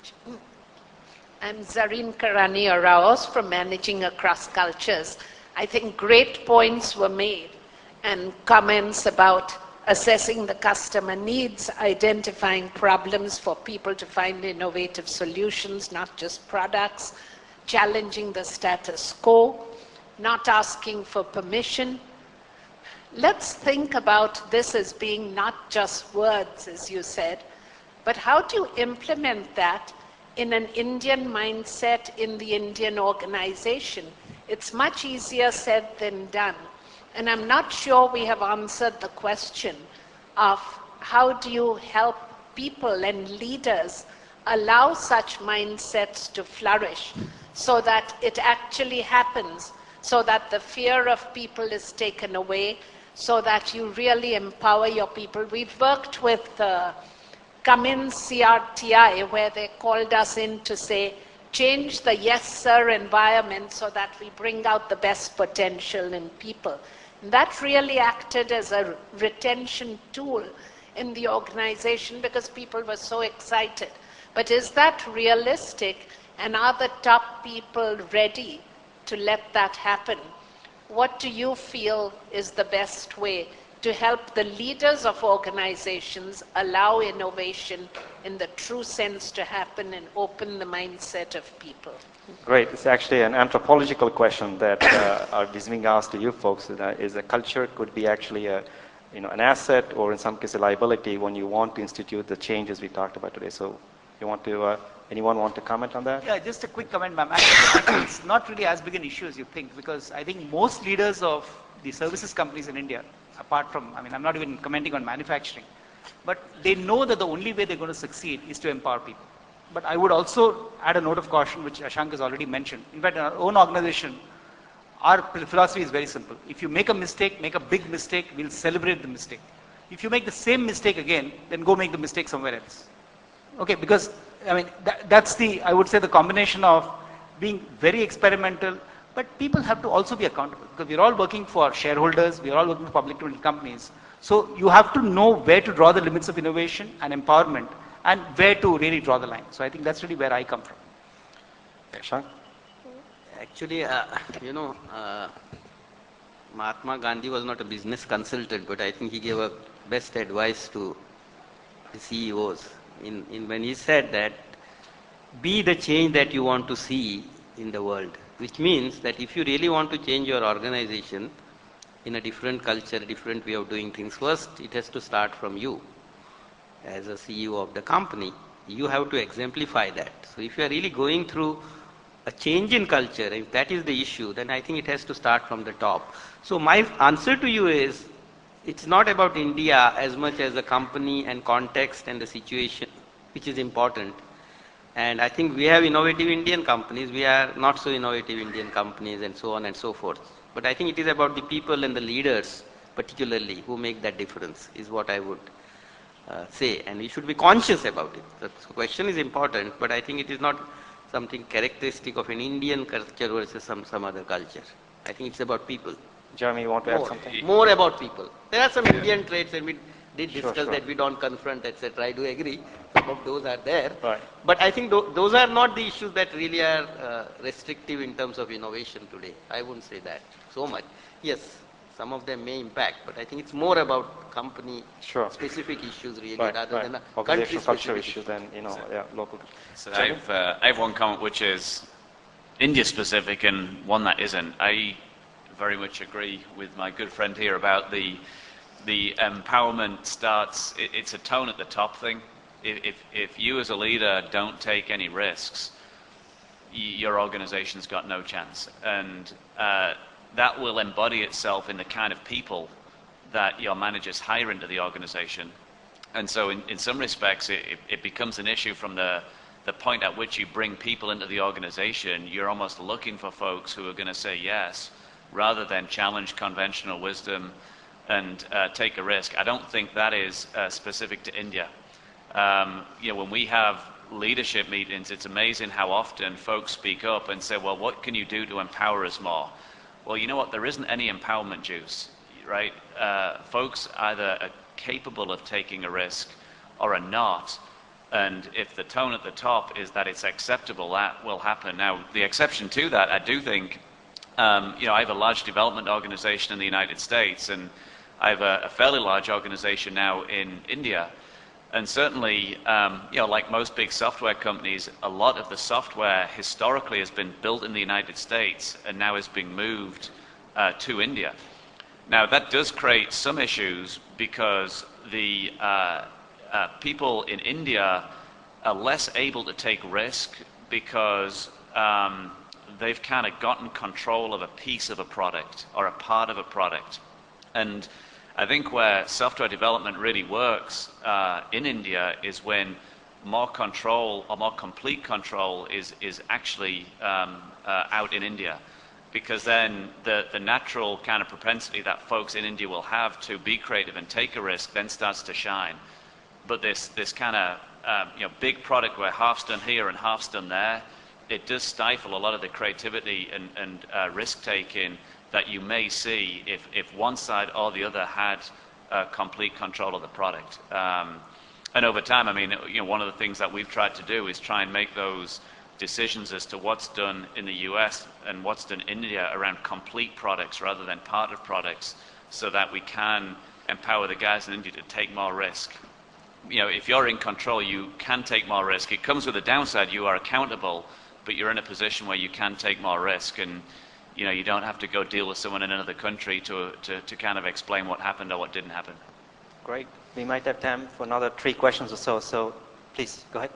much. I'm Zareen Karani Araos from Managing Across Cultures. I think great points were made and comments about assessing the customer needs, identifying problems for people to find innovative solutions, not just products, challenging the status quo, not asking for permission. Let's think about this as being not just words, as you said, but how do you implement that in an Indian mindset in the Indian organization? It's much easier said than done. And I'm not sure we have answered the question of how do you help people and leaders allow such mindsets to flourish so that it actually happens, so that the fear of people is taken away, so that you really empower your people. We've worked with Cummins CRTI, where they called us in to say, change the yes sir environment so that we bring out the best potential in people. And that really acted as a retention tool in the organization because people were so excited. But is that realistic, and are the top people ready to let that happen? What do you feel is the best way to help the leaders of organizations allow innovation in the true sense to happen and open the mindset of people? Great. It's actually an anthropological question that is being asked to you folks. Is a culture could be actually an asset, or in some cases a liability when you want to institute the changes we talked about today. So you want to, anyone want to comment on that? Yeah, just a quick comment, ma'am. Actually, it's not really as big an issue as you think, because I think most leaders of the services companies in India, apart from, I'm not even commenting on manufacturing, but they know that the only way they're going to succeed is to empower people. But I would also add a note of caution, which Ashank has already mentioned. In fact, in our own organization, our philosophy is very simple. If you make a mistake, make a big mistake, we'll celebrate the mistake. If you make the same mistake again, then go make the mistake somewhere else. Okay, because, that's I would say the combination of being very experimental, but people have to also be accountable, because we're all working for shareholders, we're all working for public limited companies. So you have to know where to draw the limits of innovation and empowerment, and where to really draw the line. So I think that's really where I come from. Ashank? Actually, Mahatma Gandhi was not a business consultant, but I think he gave a best advice to the CEOs when he said that be the change that you want to see in the world, which means that if you really want to change your organization in a different culture, a different way of doing things, first it has to start from you. As a CEO of the company, you have to exemplify that. So if you are really going through a change in culture, if that is the issue, then I think it has to start from the top. So my answer to you is, it's not about India as much as the company and context and the situation, which is important. And I think we have innovative Indian companies, we are not so innovative Indian companies, and so on and so forth. But I think it is about the people and the leaders, particularly, who make that difference, is what I would say, and we should be conscious about it. The question is important, but I think it is not something characteristic of an Indian culture versus some other culture. I think it's about people. Jeremy, you want to add something? More about people. There are some Indian traits, and we did discuss that we don't confront, etc. I do agree. Some of those are there. Right. But I think those are not the issues that really are restrictive in terms of innovation today. I wouldn't say that so much. Yes, some of them may impact, but I think it's more about company specific issues really, rather than a country culture issue than local. So I have one comment which is India specific and one that isn't. I very much agree with my good friend here about the empowerment starts. It's a tone at the top thing. If you as a leader don't take any risks, your organization's got no chance, and that will embody itself in the kind of people that your managers hire into the organization. And so in some respects, it becomes an issue from the point at which you bring people into the organization. You're almost looking for folks who are going to say yes, rather than challenge conventional wisdom and take a risk. I don't think that is specific to India. When we have leadership meetings, it's amazing how often folks speak up and say, well, what can you do to empower us more? Well, you know what? There isn't any empowerment juice, right? Folks either are capable of taking a risk or are not. And if the tone at the top is that it's acceptable, that will happen. Now, the exception to that, I do think, I have a large development organization in the United States, and I have a fairly large organization now in India. And certainly, like most big software companies, a lot of the software historically has been built in the United States and now is being moved to India. Now, that does create some issues because the people in India are less able to take risk because they've kind of gotten control of a piece of a product or a part of a product. And I think where software development really works in India is when more control or more complete control is actually out in India. Because then the natural kind of propensity that folks in India will have to be creative and take a risk then starts to shine. But this kind of big product where half's done here and half's done there, it does stifle a lot of the creativity and risk-taking that you may see if one side or the other had complete control of the product. And over time, I mean, one of the things that we've tried to do is try and make those decisions as to what's done in the US and what's done in India around complete products rather than part of products, so that we can empower the guys in India to take more risk. If you're in control, you can take more risk. It comes with a downside. You are accountable, but you're in a position where you can take more risk, and you don't have to go deal with someone in another country to kind of explain what happened or what didn't happen. Great. We might have time for another 3 questions or so. So please go ahead.